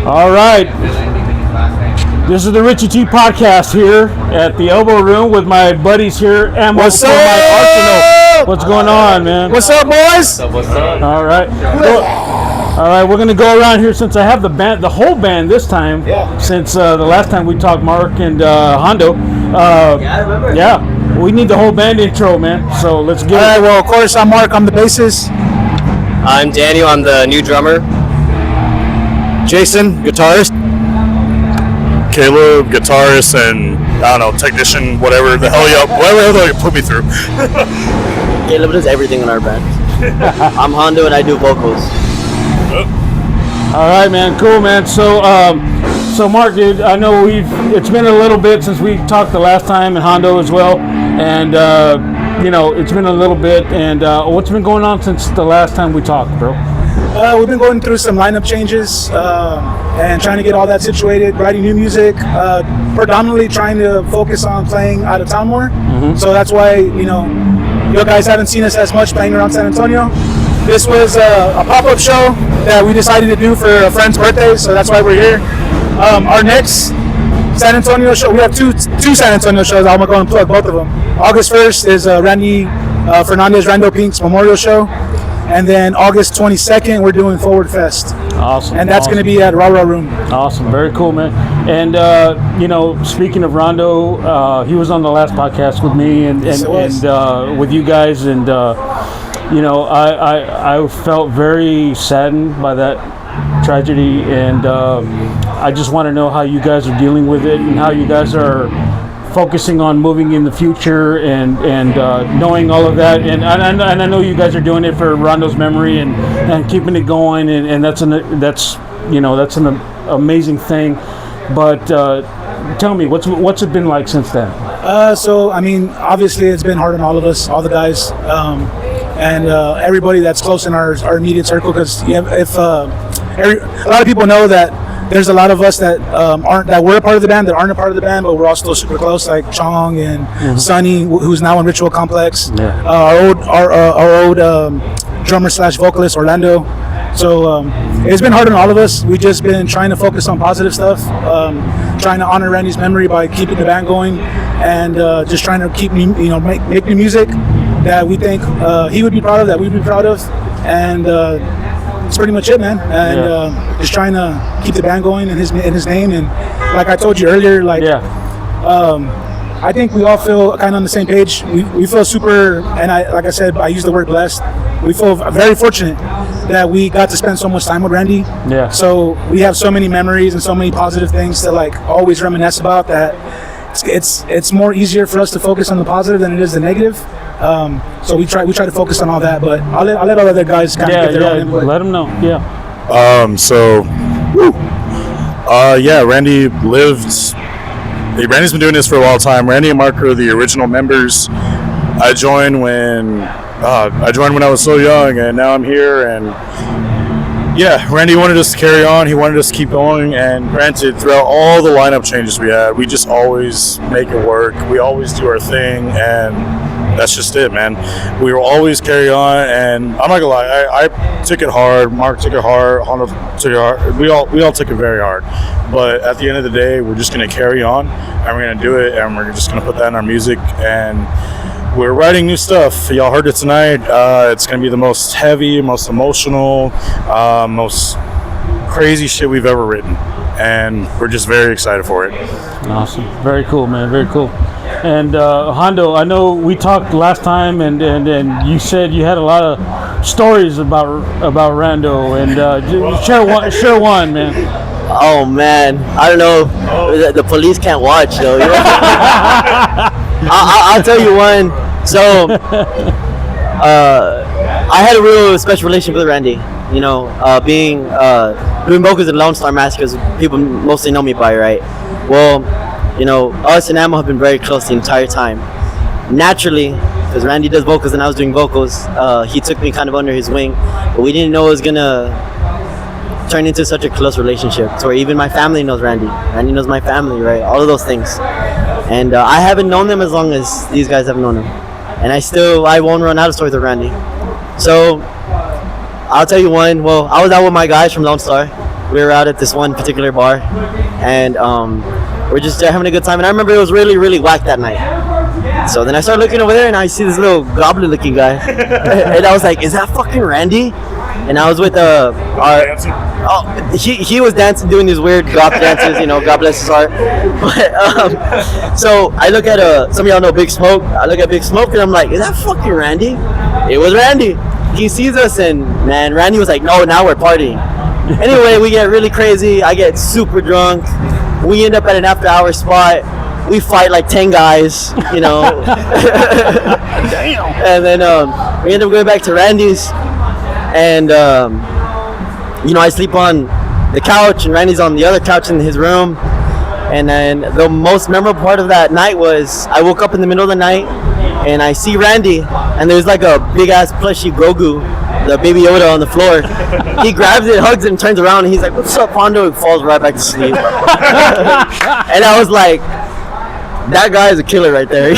All right. This is the Richie T podcast here at the Elbow Room with my buddies here. What's up? Arsenal. What's going on, man? What's up, boys? What's up? All right. All right, we're gonna go around here since I have the band, the whole band this time. Yeah. Since the last time we talked, Mark and Hondo. Yeah, I remember. Yeah, we need the whole band intro, man. So let's get All right, it. well, of course, I'm Mark. I'm the bassist. I'm Daniel. I'm the new drummer. Jason, guitarist. Caleb, guitarist, and I don't know, technician, whatever the hell you put me through. Caleb does everything in our band. I'm Hondo and I do vocals. All right, man. Cool, man. So Mark, dude, I know it's been a little bit since we talked the last time, and Hondo as well, and it's been a little bit. And what's been going on since the last time we talked, bro? We've been going through some lineup changes and trying to get all that situated, writing new music, predominantly trying to focus on playing out of town more. Mm-hmm. So that's why, you guys haven't seen us as much playing around San Antonio. This was a pop-up show that we decided to do for a friend's birthday, so that's why we're here. Our next San Antonio show, we have two San Antonio shows. I'm going to go and plug both of them. August 1st is Randy Fernandez Rando Pink's memorial show. And then August 22nd, we're doing Forward Fest. Awesome. And that's going to be at Raw Room. Awesome. Very cool, man. And, speaking of Rondo, he was on the last podcast with me and with you guys. And, I felt very saddened by that tragedy. And I just want to know how you guys are dealing with it and how you guys are focusing on moving in the future and knowing all of that, and I know you guys are doing it for Rondo's memory and keeping it going, and that's an amazing thing. But tell me, what's it been like since then? So I mean, obviously it's been hard on all of us, all the guys, and everybody that's close in our immediate circle. Because a lot of people know that there's a lot of us that were a part of the band that aren't a part of the band, but we're all still super close, like Chong and Sonny, who's now in Ritual Complex. Yeah. Our old drummer / vocalist Orlando. So it's been hard on all of us. We've just been trying to focus on positive stuff, trying to honor Randy's memory by keeping the band going, and just trying to keep make new music that we think he would be proud of, that we'd be proud of, and. That's pretty much it, man. And just trying to keep the band going in his name. And like I told you earlier, I think we all feel kind of on the same page. We feel super, and like I said, I use the word blessed. We feel very fortunate that we got to spend so much time with Randy. Yeah. So we have so many memories and so many positive things to always reminisce about, that it's more easier for us to focus on the positive than it is the negative. So we try to focus on all that, but I'll let all other guys kind of get their own input. Let them know. Yeah. Randy lived. Randy's been doing this for a long time. Randy and Mark are the original members. I joined when I was so young, and now I'm here. And yeah, Randy wanted us to carry on. He wanted us to keep going. And granted, throughout all the lineup changes we had, we just always make it work. We always do our thing, and that's just it, man. We will always carry on, and I'm not gonna lie, I took it hard. Mark took it hard. Honda took it hard. We all took it very hard. But at the end of the day, we're just gonna carry on, and we're gonna do it, and we're just gonna put that in our music. And we're writing new stuff. Y'all heard it tonight. It's gonna be the most heavy, most emotional, most crazy shit we've ever written, and we're just very excited for it. Awesome. Very cool, man. Very cool. And Hondo, I know we talked last time, and you said you had a lot of stories about Rando, and share one, man. Oh man, I don't know. The police can't watch though. I'll tell you one. So I had a real special relationship with Randy. Doing vocals in Lone Star Massacre, people mostly know me by, right? Well, us and Ammo have been very close the entire time. Naturally, because Randy does vocals and I was doing vocals, he took me kind of under his wing, but we didn't know it was gonna turn into such a close relationship to where even my family knows Randy. Randy knows my family, right? All of those things. And I haven't known them as long as these guys have known him. And I won't run out of stories with Randy. So I'll tell you one. Well, I was out with my guys from Lone Star, we were out at this one particular bar, and we're just having a good time. And I remember it was really, really whack that night. So then I started looking over there, and I see this little goblin-looking guy, and I was like, "Is that fucking Randy?" And I was with he was dancing, doing these weird goth dances, God bless his heart. But so I look at some of y'all know Big Smoke. I look at Big Smoke, and I'm like, "Is that fucking Randy?" It was Randy. He sees us, and man, Randy was like, "No, now we're partying." Anyway, we get really crazy. I get super drunk. We end up at an after-hour spot. We fight like 10 guys, Damn. And then we end up going back to Randy's, and I sleep on the couch, and Randy's on the other couch in his room. And then the most memorable part of that night was I woke up in the middle of the night, and I see Randy, and there's like a big-ass plushy Grogu, the Baby Yoda, on the floor. He grabs it, hugs it, and turns around, and he's like, "What's up, Pondo?" And falls right back to sleep. And I was like, that guy is a killer right there.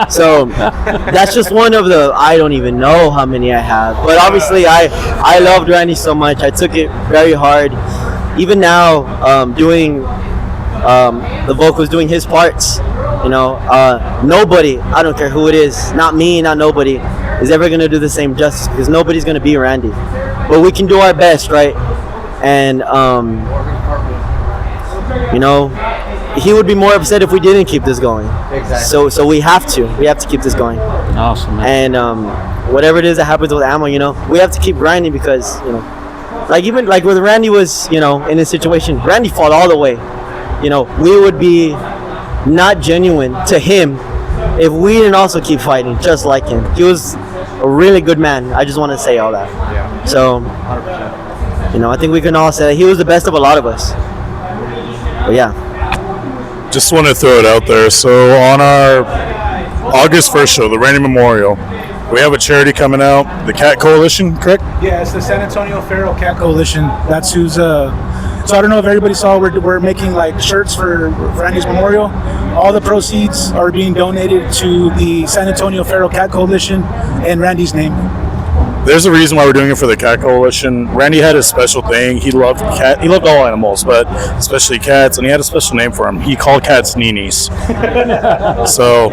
So that's just one of the, I don't even know how many I have. But obviously I loved Randy so much. I took it very hard. Even now, doing the vocals, doing his parts, nobody, I don't care who it is, not me, not nobody, is ever going to do the same justice, because nobody's going to be Randy. But we can do our best, right? And, he would be more upset if we didn't keep this going. Exactly. So we have to keep this going. Awesome, man. And whatever it is that happens with Ammo, we have to keep grinding, because even like with Randy was, in this situation, Randy fought all the way. We would be not genuine to him if we didn't also keep fighting just like him. He was a really good man. I just want to say all that. Yeah. So 100%. I think we can all say that he was the best of a lot of us. But yeah. Just want to throw it out there. So on our August 1st show, the Randy Memorial, we have a charity coming out, the Cat Coalition, correct? Yeah, it's the San Antonio Feral Cat Coalition. That's who's so I don't know if everybody saw, we're making like shirts for Randy's memorial. All the proceeds are being donated to the San Antonio Feral Cat Coalition in Randy's name. There's a reason why we're doing it for the Cat Coalition. Randy had a special thing. He loved all animals, but especially cats, and he had a special name for them. He called cats ninis. So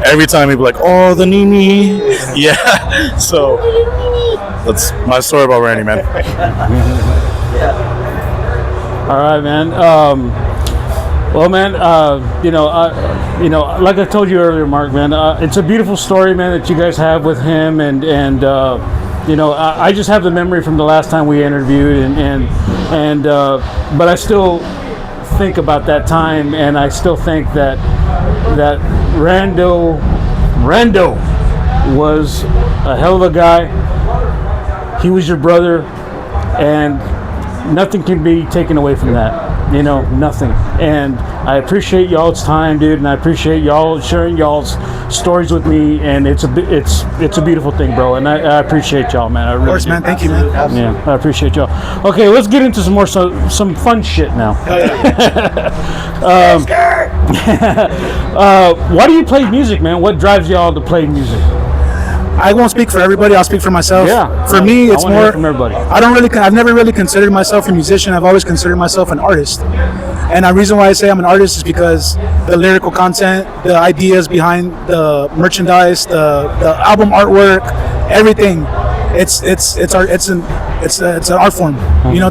every time he'd be like, "Oh, the nini." Yeah. So that's my story about Randy, man. All right, man. Well, man, like I told you earlier, Mark, man, it's a beautiful story, man, that you guys have with him, and I just have the memory from the last time we interviewed, but I still think about that time, and I still think that Rando was a hell of a guy. He was your brother, and nothing can be taken away from that. Nothing. And I appreciate y'all's time, dude, and I appreciate y'all sharing y'all's stories with me, and it's a beautiful thing, bro, and I appreciate y'all, man. Of course, man. Thank you, man. Yeah, I appreciate y'all. Okay, let's get into some fun shit now. Why do you play music, man? What drives y'all to play music? I won't speak for everybody. I'll speak for myself. Yeah. For me, it's more. From everybody. I've never really considered myself a musician. I've always considered myself an artist. And the reason why I say I'm an artist is because the lyrical content, the ideas behind the merchandise, the album artwork, everything. It's an art form.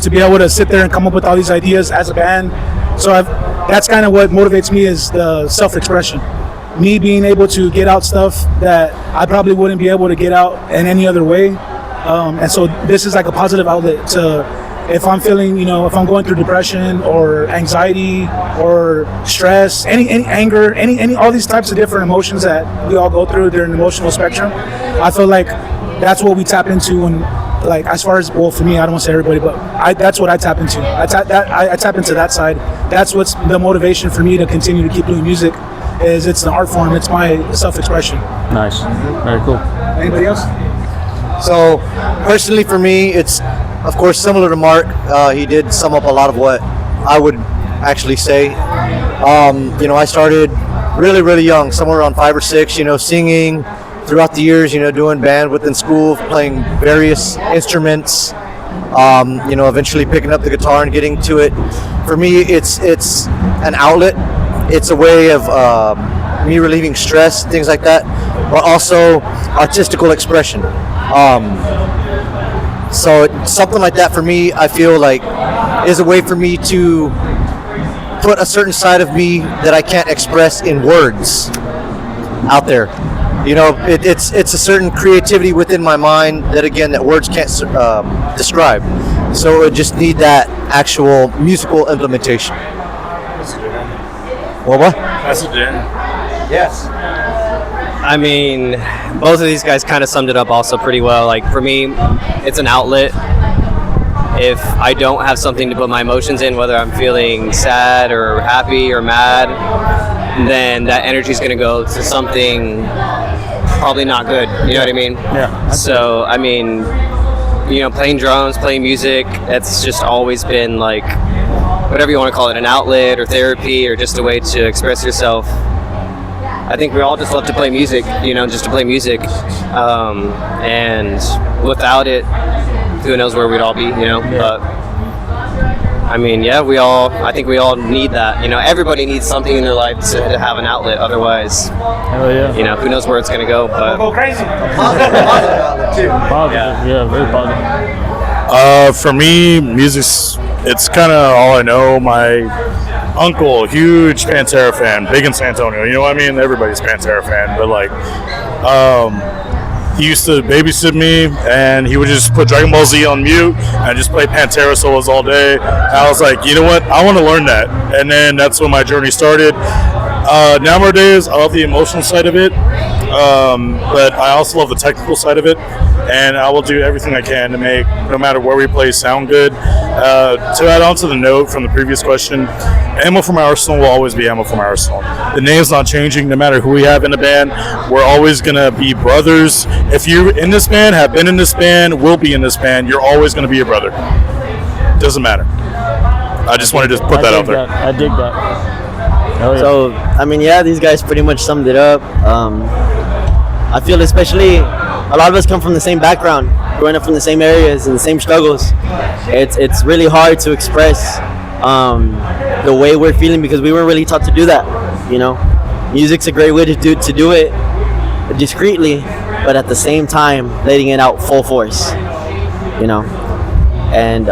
To be able to sit there and come up with all these ideas as a band. So that's kind of what motivates me, is the self-expression. Me being able to get out stuff that I probably wouldn't be able to get out in any other way. And so this is like a positive outlet to, if I'm feeling, if I'm going through depression or anxiety or stress, any anger, any all these types of different emotions that we all go through during the emotional spectrum, I feel like that's what we tap into. And like, as far as, well, for me, I don't want to say everybody, but that's what I tap into. I tap into that side. That's what's the motivation for me to continue to keep doing music. It's an art form. It's my self-expression. Nice. Very cool. Anybody else? So personally for me, it's of course similar to Mark. He did sum up a lot of what I would actually say. I started really, really young, somewhere around 5 or 6, singing throughout the years, doing band within school, playing various instruments. Eventually picking up the guitar and getting to it. For me, it's an outlet. It's a way of me relieving stress, things like that, but also artistical expression. So something like that for me, I feel like is a way for me to put a certain side of me that I can't express in words out there. It's a certain creativity within my mind that words can't describe. So it would just need that actual musical implementation. What? Yes. I mean, both of these guys kind of summed it up also pretty well. Like for me, it's an outlet. If I don't have something to put my emotions in, whether I'm feeling sad or happy or mad, then that energy is going to go to something probably not good. You know what I mean? Yeah. So, I mean, playing drums, playing music, that's just always been like, whatever you want to call it, an outlet or therapy or just a way to express yourself. I think we all just love to play music, just to play music. And without it, who knows where we'd all be, But I mean, yeah, I think we all need that. Everybody needs something in their life to have an outlet. Otherwise, Hell yeah. Who knows where it's going to go. But crazy. Positive. Yeah, very positive. For me, music's it's kind of all I know. My uncle, huge Pantera fan, big in San Antonio. You know what I mean? Everybody's Pantera fan, but like, he used to babysit me, and he would just put Dragon Ball Z on mute and just play Pantera solos all day. And I was like, you know what? I want to learn that, and then that's when my journey started. Nowadays, I love the emotional side of it, but I also love the technical side of it, and I will do everything I can to make, no matter where we play, sound good. To add on to the note from the previous question, Ammo for My Arsenal will always be Ammo for My Arsenal. The name's not changing, no matter who we have in the band. We're always going to be brothers. If you're in this band, have been in this band, will be in this band, you're always going to be a brother. Doesn't matter. I just wanted to put that out there. I dig that. Oh, yeah. So, I mean, yeah, these guys pretty much summed it up. I feel especially a lot of us come from the same background, growing up from the same areas and the same struggles. It's really hard to express the way we're feeling because we weren't really taught to do that. Music's a great way to do it discreetly, but at the same time letting it out full force. And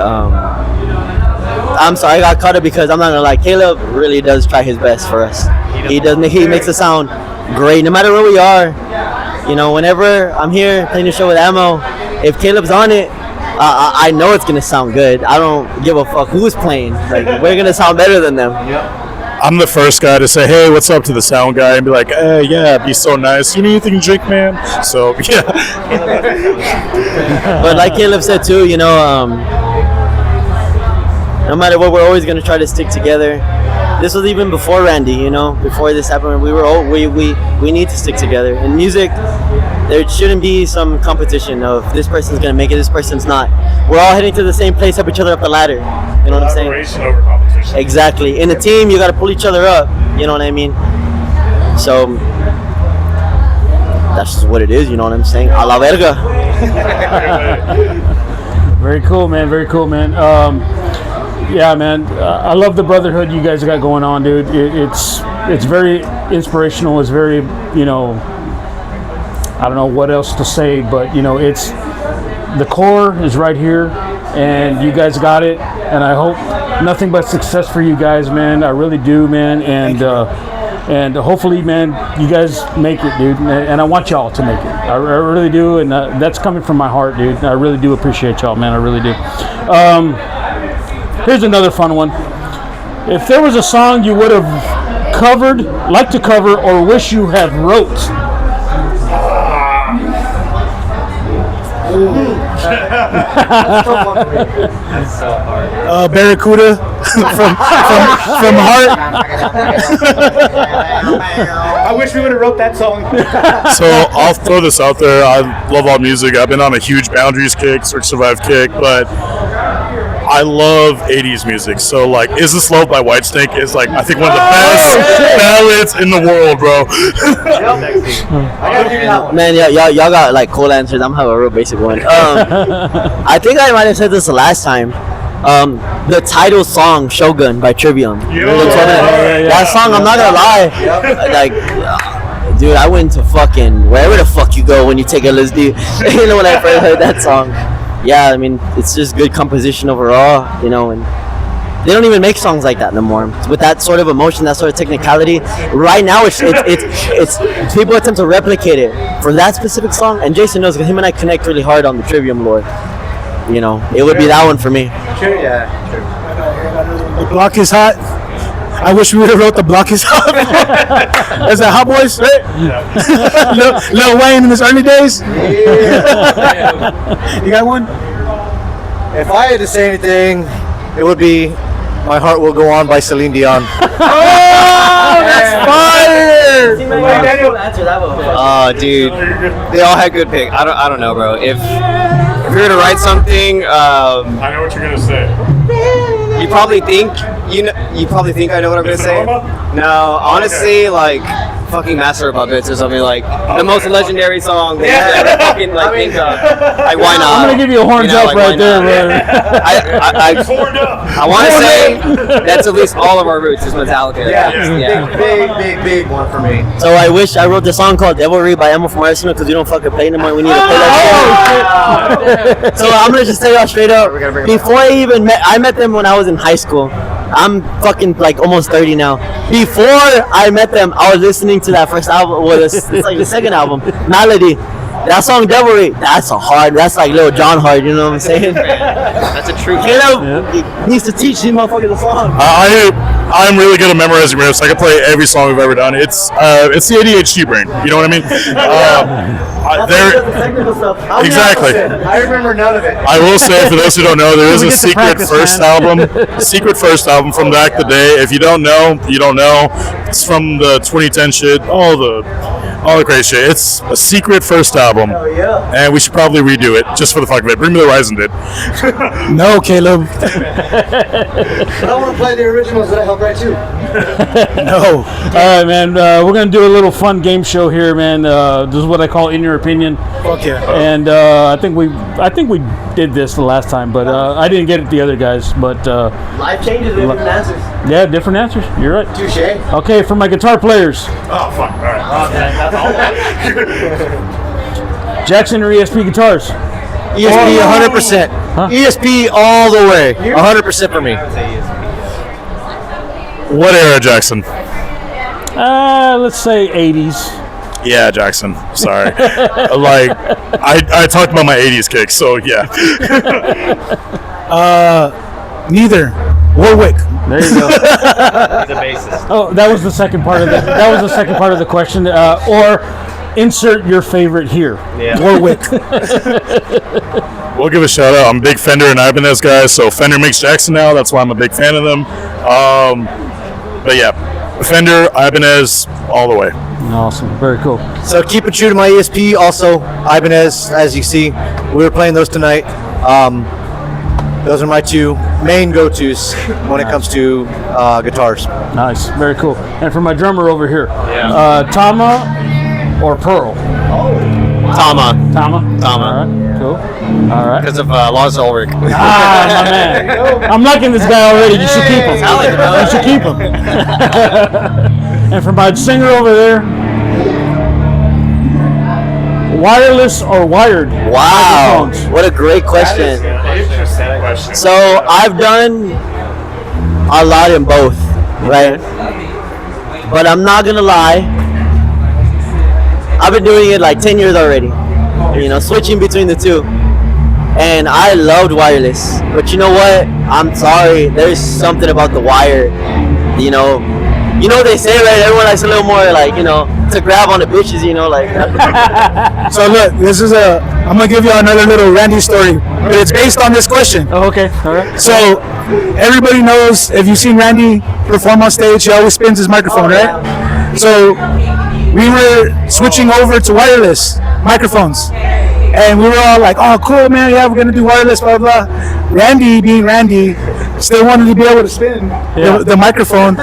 I'm sorry I got caught up because I'm not gonna lie, Caleb really does try his best for us. He makes it sound great no matter where we are. Whenever I'm here playing the show with Ammo, if Caleb's on it, I know it's gonna sound good. I don't give a fuck who's playing. Like, we're gonna sound better than them. I'm the first guy to say, hey, what's up to the sound guy, and be like, hey, yeah, be so nice. You need anything to drink, man? So, yeah. But like Caleb said too, no matter what, we're always gonna try to stick together. This was even before Randy, before this happened. We need to stick together. In music, there shouldn't be some competition of this person's gonna make it, this person's not. We're all heading to the same place, help each other up the ladder. You know what I'm saying? Collaboration over competition. Exactly. In a team, you gotta pull each other up. You know what I mean? So that's just what it is. You know what I'm saying? A la verga. Very cool, man. Very cool, man. Yeah, man. I love the brotherhood you guys got going on, dude. It's very inspirational. It's very, I don't know what else to say, but it's the core is right here, and you guys got it. And I hope nothing but success for you guys, man. I really do, man. And hopefully, man, you guys make it, dude. And I want y'all to make it. I really do, and that's coming from my heart, dude. I really do appreciate y'all, man. I really do. Here's another fun one. If there was a song you would have like to cover, or wish you had wrote. Barracuda from Heart. I wish we would have wrote that song. So I'll throw this out there. I love all music. I've been on a huge Boundaries kick, Search Survive kick, but I love 80s music. So like Is This Love by Whitesnake is like I think one of the best ballads in the world, bro. Man, y'all got like cool answers. I'm having a real basic one. I think I might have said this the last time. The title song "Shogun" by Trivium. That song, I'm not gonna lie, like, dude, I went to fucking wherever the fuck you go when you take LSD. You know, when I first heard that song, yeah, I mean, it's just good composition overall, you know, and they don't even make songs like that no more. With that sort of emotion, that sort of technicality, right now it's people attempt to replicate it for that specific song, and Jason knows because him and I connect really hard on the Trivium lore. You know, it would be that one for me. Sure, yeah. The Block is Hot. I wish we would have wrote The Block is Hot. Is that Hot Boys, right? Lil Wayne in his early days. You got one? If I had to say anything, it would be "My Heart Will Go On" by Celine Dion. That's fire! Oh, dude, they all had good picks. I don't know, bro. If you were to write something, I know what you're gonna say. you probably think I know what I'm gonna say. No, honestly, like fucking Master of Puppets or something, like the most legendary song that you could ever fucking like think of. Like, why not? I'm gonna give you a horns up like, right why there, not? man. I want to say that's at least all of our roots is Metallica. Big one for me. So I wish I wrote the song called "Devilry" by Emma from Arsenal because we don't fucking play anymore. We need to play that shit. So I'm gonna just tell y'all straight up. Before I met them when I was in high school. I'm fucking like almost 30 now. Before I met them, I was listening to that first album. Well, it's like the second album, Melody. That song "Devilry," that's like Lil Jon hard, you know what I'm saying? That's a true. Caleb needs to teach these motherfuckers the song. I'm really good at memorizing riffs. I can play every song we've ever done. It's the ADHD brain. You know what I mean? Exactly. I remember none of it. I will say, for those who don't know, there is We a get to secret practice, first man. album from back the day. If you don't know, you don't know. It's from the 2010 shit, all the crazy shit. It's a secret first album, and we should probably redo it just for the fuck of it. Bring Me the Horizon did. No, Caleb. I want to play the originals that I helped write too. No. All right, man. We're gonna do a little fun game show here, man. This is what I call "In Your Opinion," Fuck yeah. and I think we did this the last time, but I didn't get it the other guys. But Life changes with different answers. yeah, different answers. You're right. Touche. Okay, for my guitar players, Oh fuck! All right. Jackson or ESP guitars? ESP 100%. ESP all the way. 100% for me. What era, Jackson? Let's say 80s. Yeah, Jackson. Sorry. Like, I talked about my 80s kicks, so yeah. Neither. Warwick. There you go. Oh, that was the second part of the. That was the second part of the question. Or insert your favorite here. Warwick. We'll give a shout out. I'm a big Fender and Ibanez guy, so Fender makes Jackson now. That's why I'm a big fan of them. But yeah, Fender, Ibanez, all the way. Awesome. Very cool. So keep it true to my ESP. Also, Ibanez, as you see, we were playing those tonight. Those are my two main go-tos when it comes to guitars. Nice. Very cool. And for my drummer over here, Tama or Pearl? Tama, Tama. Tama. All right. Cool. All right. because of Lars Ulrich. Ah, my man. I'm liking this guy already. You should keep him. You should keep him. And for my singer over there, wireless or wired? Wow, microphones? what a great question. Interesting question. So I've done a lot in both, right? But I'm not gonna lie, I've been doing it like 10 years already. You know, switching between the two. And I loved wireless. But you know what? I'm sorry, there's something about the wire. You know what they say, right? Everyone likes a little more like, to grab on the bitches, like. So look, I'm gonna give you another little Randy story, but it's based on this question. Oh, okay. All right. So everybody knows, if you've seen Randy perform on stage, he always spins his microphone, right? So we were switching over to wireless microphones, And we were all like, oh, cool, man. Yeah, we're going to do wireless, blah, blah. Randy, being Randy, still wanted to be able to spin the microphone.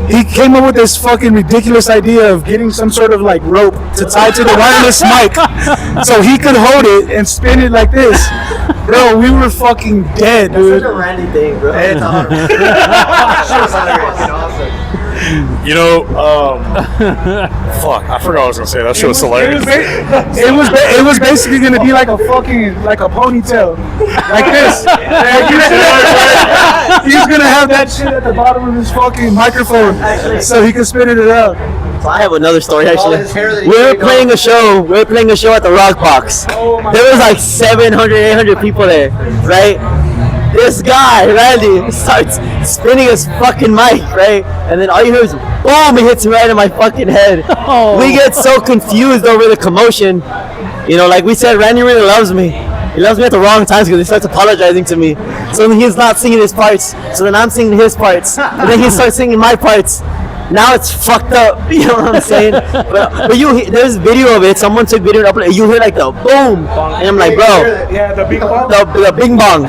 He came up with this fucking ridiculous idea of getting some sort of like rope to tie to the wireless mic so he could hold it and spin it like this. Bro, we were fucking dead, dude. It's a Randy thing, bro. It's You know, fuck, I forgot what I was gonna say. That shit was hilarious. It was basically gonna be like a fucking like a ponytail, like this. He's gonna have that shit at the bottom of his fucking microphone, so he can spin it out. So I have another story actually. his hair that he We were shaved playing a show. We were playing a show at the Rock Box. There was like 700, 800 people there, right? This guy, Randy, starts spinning his fucking mic, right? And then all you hear is boom, it hits me right in my fucking head. We get so confused over the commotion. You know, like we said, Randy really loves me. He loves me at the wrong times because he starts apologizing to me. So then he's not singing his parts. So then I'm singing his parts. And then he starts singing my parts. Now it's fucked up, you know what I'm saying? But there's video of it. Someone took video and uploaded. You hear like the boom, and I'm like, bro, Yeah, the big one. the bing bong.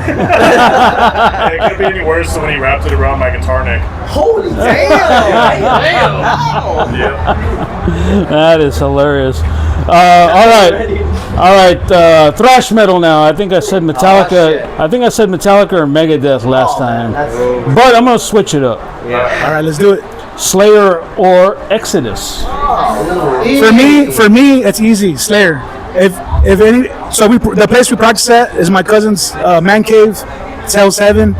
It could be any worse than when he wrapped it around my guitar neck. Holy damn! That is hilarious. All right. Thrash metal now. I think I said Metallica. I think I said Metallica or Megadeth last time, but I'm gonna switch it up. All right, let's do it. Slayer or Exodus? For me, it's easy. Slayer. If any, so the place we practice at is my cousin's man cave. It's Hell's Heaven.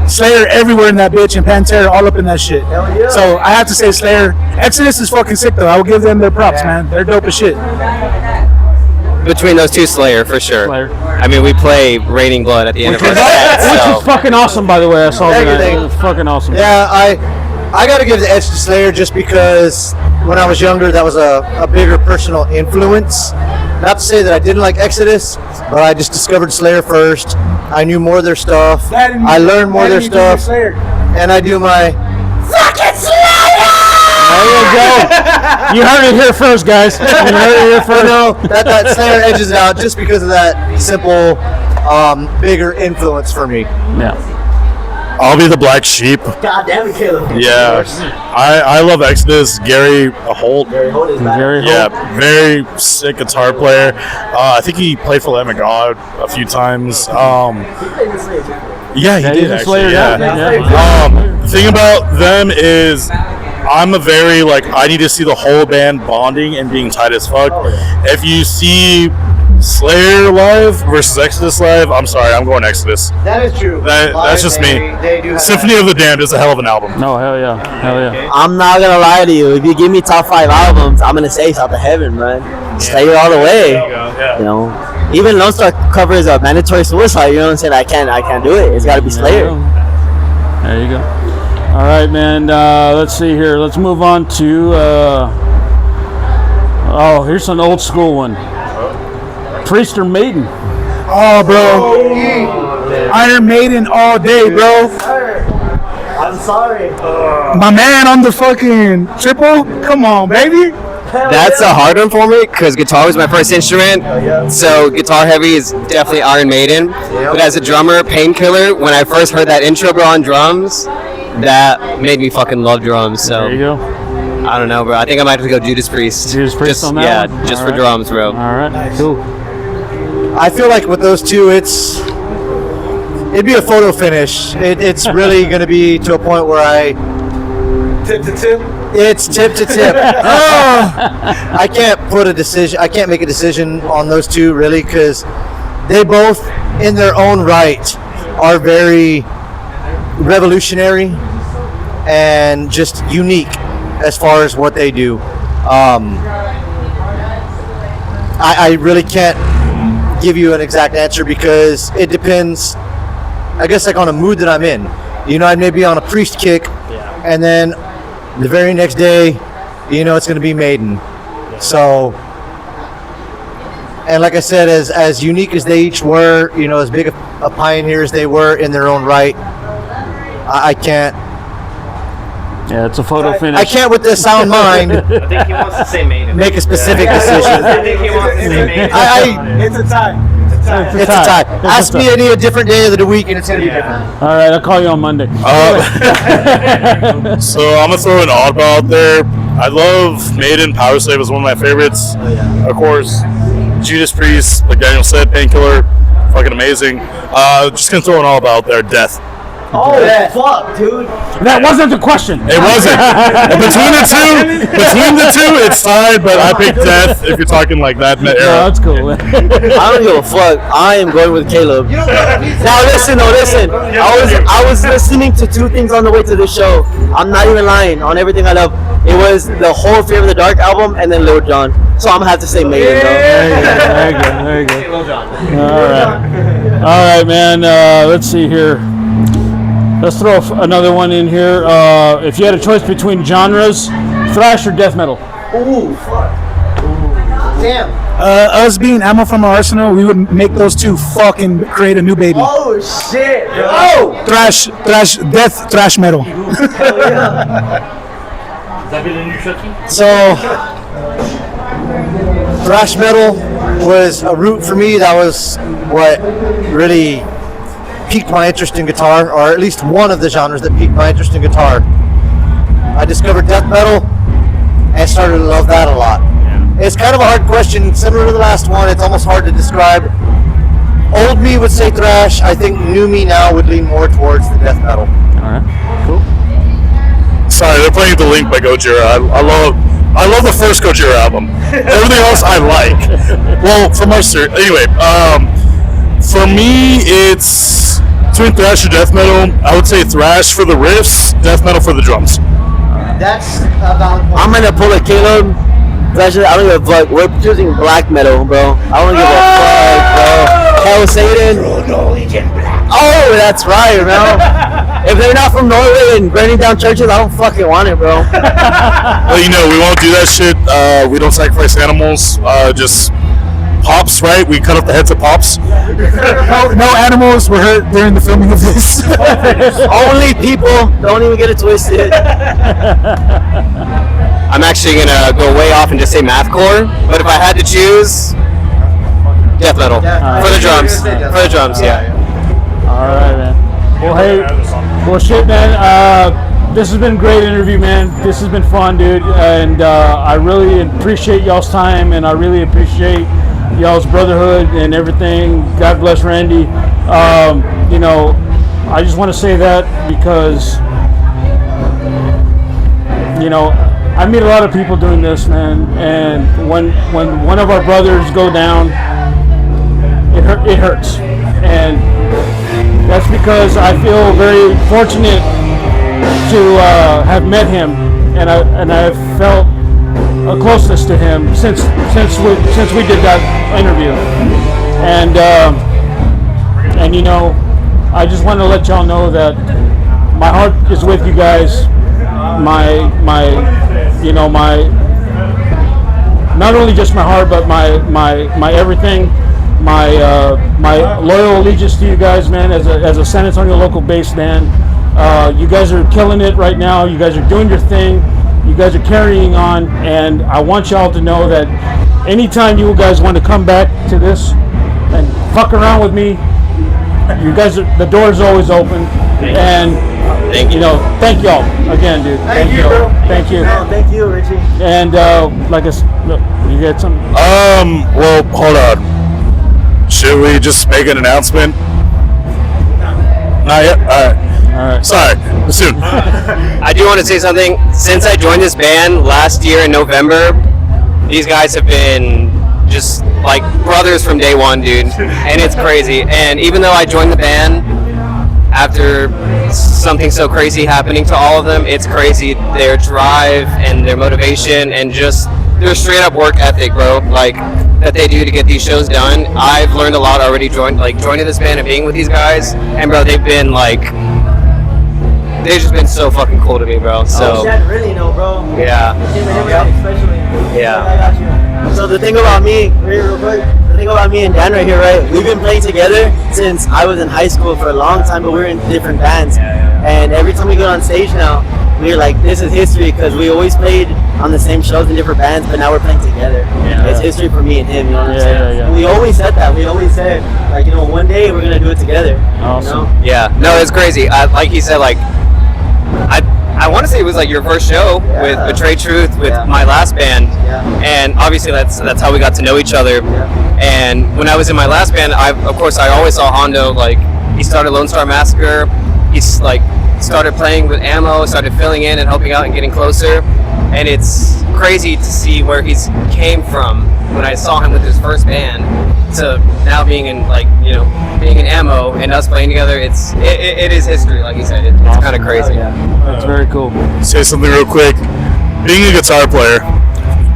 Slayer everywhere in that bitch, and Pantera all up in that shit. So I have to say Slayer. Exodus is fucking sick though. I will give them their props, man. They're dope as shit. Between those two, Slayer for sure. Slayer. I mean, we play Raining Blood at the end of our set, Which so is fucking awesome, by the way. I saw that. Everything. It was fucking awesome. Yeah, I got to give the edge to Slayer just because when I was younger, that was a bigger personal influence. Not to say that I didn't like Exodus, but I just discovered Slayer first. I knew more of their stuff. I learned more of their stuff, and I do my fucking Slayer. There you go. You heard it here first, guys. You heard it here I first. know that Slayer edges it out just because of that simple, bigger influence for me. Yeah. I'll be the black sheep. God damn it, Caleb. Yeah, I love Exodus. Gary Holt. Very Yeah, very sick guitar player. I think he played for Lamb of God a few times. Yeah, he Yeah, did he's a actually. Slayer Yeah. guy. Yeah. The thing about them is I'm a very I need to see the whole band bonding and being tight as fuck. If you see Slayer live versus Exodus live, I'm sorry, I'm going Exodus. That is true. That's just me. They do have Symphony of the Damned is a hell of an album. No, hell yeah. Hell yeah. I'm not gonna lie to you. If you give me top 5 albums, I'm gonna say South of Heaven, man. Slayer all the way. You know, even Lone Star covers a Mandatory Suicide. You know what I'm saying? I can't do it. It's got to be Slayer. There you go. All right, man. Let's see here. Let's move on to. Here's an old school one. Priest or Maiden? Oh, bro. Iron Maiden all day, bro. I'm sorry. My man on the fucking triple. Come on, baby. that's a hard one for me because guitar was my first instrument. So guitar heavy is definitely Iron Maiden. But as a drummer, Painkiller, when I first heard that intro bro on drums, that made me fucking love drums. So There you go. I don't know, bro. I think I might have to go Judas Priest. Judas Priest just, on that yeah, one? just All for right. drums, bro. All right. Cool. I feel like with those two, it'd be a photo finish. It's really going to be to a point where Tip to tip. it's tip to tip. I can't put a decision. I can't make a decision on those two really because they both, in their own right, are very revolutionary and just unique as far as what they do. I really can't give you an exact answer because it depends, I guess, like on a mood that I'm in. You know, I may be on a Priest kick, and then the very next day, you know, it's going to be Maiden. So, and like I said, as unique as they each were, you know, as big a pioneer as they were in their own right, I can't Yeah, it's a photo finish. I can't with this sound mind I think he wants to say Maiden. make a specific decision. I think he wants to say Maiden. It's a tie. It's a tie. Ask me any different day of the week and it's going to be different. All right, I'll call you on Monday. So I'm gonna throw an oddball out there. I love Maiden. Power Slave is one of my favorites. Of course, Judas Priest, like Daniel said, Painkiller, fucking amazing. Just gonna throw an oddball out there. Death. Oh, fuck, dude. That wasn't the question. It wasn't. between the two, it's tied. But I picked Death. If you're talking like that No, era. that's cool. I don't give a fuck. I am going with Caleb. Now listen. I was listening to two things on the way to the show. I'm not even lying. On Everything I Love, it was the whole Fear of the Dark album and then Lil Jon. So I'm gonna have to say Maiden, bro. Very good. All right, man. Let's see here. Let's throw another one in here. If you had a choice between genres, thrash or death metal? Ooh, fuck. Damn. Us being ammo from our arsenal, we would make those two fucking create a new baby. Oh shit, bro. Oh. Thrash, death, thrash metal. So, thrash metal was a route for me. That was what really piqued my interest in guitar, or at least one of the genres that piqued my interest in guitar. I discovered death metal and started to love that a lot. It's kind of a hard question, similar to the last one. It's almost hard to describe. Old me would say thrash. I think new me now would lean more towards the death metal. All right, cool. Sorry, they're playing The Link by Gojira. I love the first Gojira album. Everything else I like. Well, from our anyway. For me, it's between thrash or death metal. I would say thrash for the riffs, death metal for the drums. That's a valid point. I'm gonna pull a Caleb. Actually, I don't give a fuck. We're choosing black metal, bro. I don't give a fuck, bro. Hell Satan. Oh, that's right, bro. If they're not from Norway and burning down churches, I don't fucking want it, bro. Well, we won't do that shit. We don't sacrifice animals. Just pops, right? We cut off the heads of pops. No animals were hurt during the filming of this. Only people. Don't even get it twisted. I'm actually gonna go way off and just say mathcore. But if I had to choose, death metal for the drums. For the drums, yeah. All right, man. Well, hey, shit, man. This has been a great interview, man. This has been fun, dude. And I really appreciate y'all's time, and I really appreciate y'all's brotherhood and everything. God bless Randy. I just want to say that because, I meet a lot of people doing this, man. And when one of our brothers go down, it hurts. And that's because I feel very fortunate to have met him, and I've felt a closeness to him since we did that interview, and I just want to let y'all know that my heart is with you guys. My not only just my heart, but my everything. My loyal allegiance to you guys, man, as a San Antonio local based band. You guys are killing it right now. You guys are doing your thing. You guys are carrying on, and I want y'all to know that anytime you guys want to come back to this and fuck around with me, you guys the door is always open. And thank y'all again, dude. Thank you, bro. Thank you. No, thank you, Richie. And like I said, look, you got something? Well, hold on. Should we just make an announcement? Not yet? All right. Sorry. Soon. I do want to say something. Since I joined this band last year in November, these guys have been just like brothers from day one, dude. And it's crazy. And even though I joined the band after something so crazy happening to all of them, it's crazy. Their drive and their motivation and just their straight up work ethic, bro. Like, that they do to get these shows done. I've learned a lot already joining this band and being with these guys. And bro, they've just been so fucking cool to me, bro. So Really know, bro. yeah. Especially. Yeah. I got you. So the thing about me, real quick, the thing about me and Dan right here, right? We've been playing together since I was in high school for a long time, but we're in different bands. And every time we go on stage now, we were like, this is history because we always played on the same shows in different bands, but now we're playing together. It's history for me and him, you know what I'm saying? Yeah. We always said that. We always said, like, you know, one day we're going to do it together. Awesome. You know? Yeah, no, it's crazy. Like he said, like I want to say it was like your first show with Betrayed Truth with my last band, and obviously that's how we got to know each other. And when I was in my last band, I always saw Hondo, like he started Lone Star Massacre. He's like started playing with Ammo, started filling in and helping out and getting closer. And it's crazy to see where he's came from when I saw him with his first band to now being in being in Ammo and us playing together. It is history, like you said. It's kind of crazy. That's very cool. Say something real quick. Being a guitar player,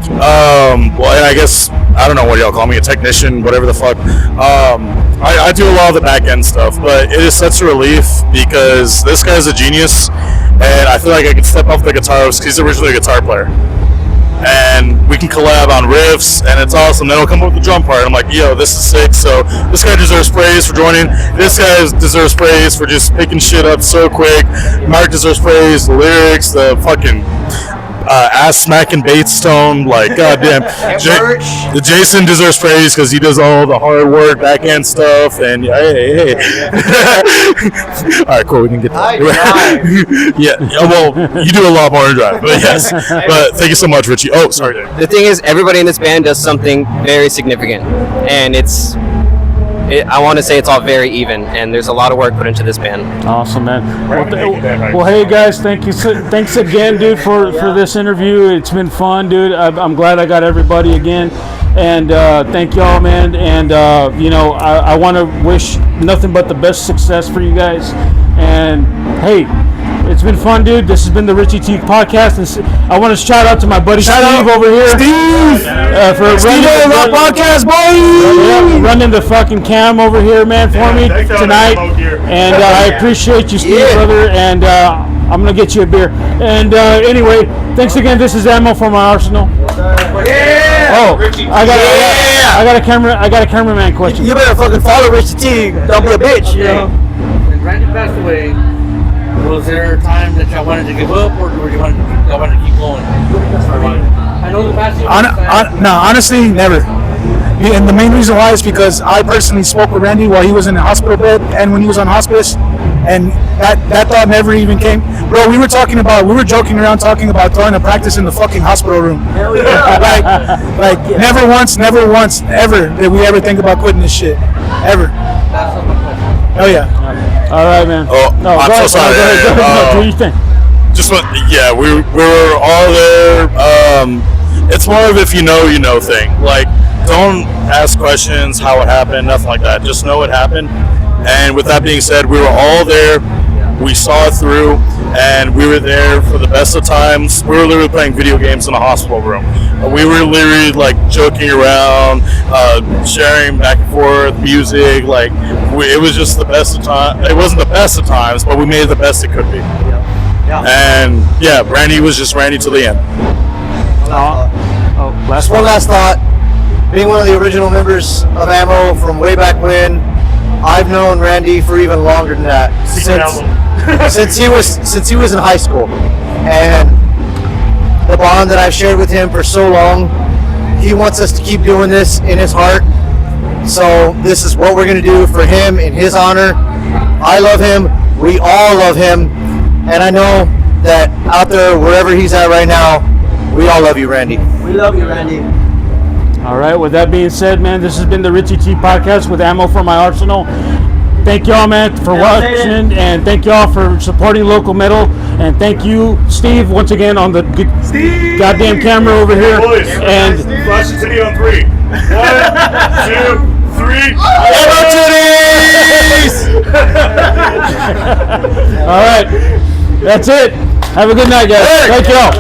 well, and I guess I don't know what y'all call me, a technician, whatever the fuck. I do a lot of the back end stuff, but it is such a relief because this guy's a genius, and I feel like I can step off the guitar because he's originally a guitar player. And we can collab on riffs, and it's awesome. Then he'll come up with the drum part. I'm like, yo, this is sick. So this guy deserves praise for joining. This guy deserves praise for just picking shit up so quick. Mark deserves praise. The lyrics, the fucking ass smacking Bates tone, like goddamn. Jason deserves praise because he does all the hard work, back end stuff, and hey. All right, cool. We can get that. Well, you do a lot more in drive, but yes. But thank you so much, Richie. Oh, sorry. The thing is, everybody in this band does something very significant, and I want to say it's all very even, and there's a lot of work put into this band. Awesome, man. Well, hey guys, thanks again, dude, for this interview. It's been fun, dude. I'm glad I got everybody again, and thank y'all, man. And I want to wish nothing but the best success for you guys. And hey, it's been fun, dude. This has been the Richie T podcast, and I want to shout out to my buddy Steve over here. Steve! For running the podcast, boy! Running the fucking cam over here, man, for me tonight. And I appreciate you, Steve, brother. And I'm gonna get you a beer. And anyway, thanks again. This is Ammo for my Arsenal. Oh, I got a cameraman question. You better fucking follow Richie T. Don't be a bitch, you know? When Randy passed away, was there a time that y'all wanted to give up, or y'all wanted to keep going? I know the passing. No, honestly, never. And the main reason why is because I personally spoke with Randy while he was in the hospital bed and when he was on hospice, and that thought never even came. Bro, we were joking around talking about throwing a practice in the fucking hospital room. like never once, ever did we ever think about quitting this shit. Ever. That's not my question. Oh yeah. All right, man. Oh, no, I'm so sorry. Go ahead. What do you think? We were all there. It's more of if you know thing. Like, don't ask questions how it happened, nothing like that. Just know it happened. And with that being said, we were all there. We saw it through, and we were there for the best of times. We were literally playing video games in a hospital room. We were literally like joking around, sharing back and forth music. Like, it was just the best of times. It wasn't the best of times, but we made it the best it could be. And yeah, Randy was just Randy to the end. One last thought. Being one of the original members of Ammo from way back when, I've known Randy for even longer than that. Since he was in high school, and the bond that I've shared with him for so long, he wants us to keep doing this in his heart. So this is what we're going to do for him in his honor. I love him. We all love him. And I know that out there, wherever he's at right now, we all love you, Randy. We love you, Randy. All right, with that being said, man, this has been the Richie T podcast with Ammo for my Arsenal. Thank y'all, man, for watching, and thank y'all for supporting local metal. And thank you, Steve, once again on the goddamn camera over here. Boys, and flash the titty on 3. 1, 2, 3. All right, that's it. Have a good night, guys. Thank y'all.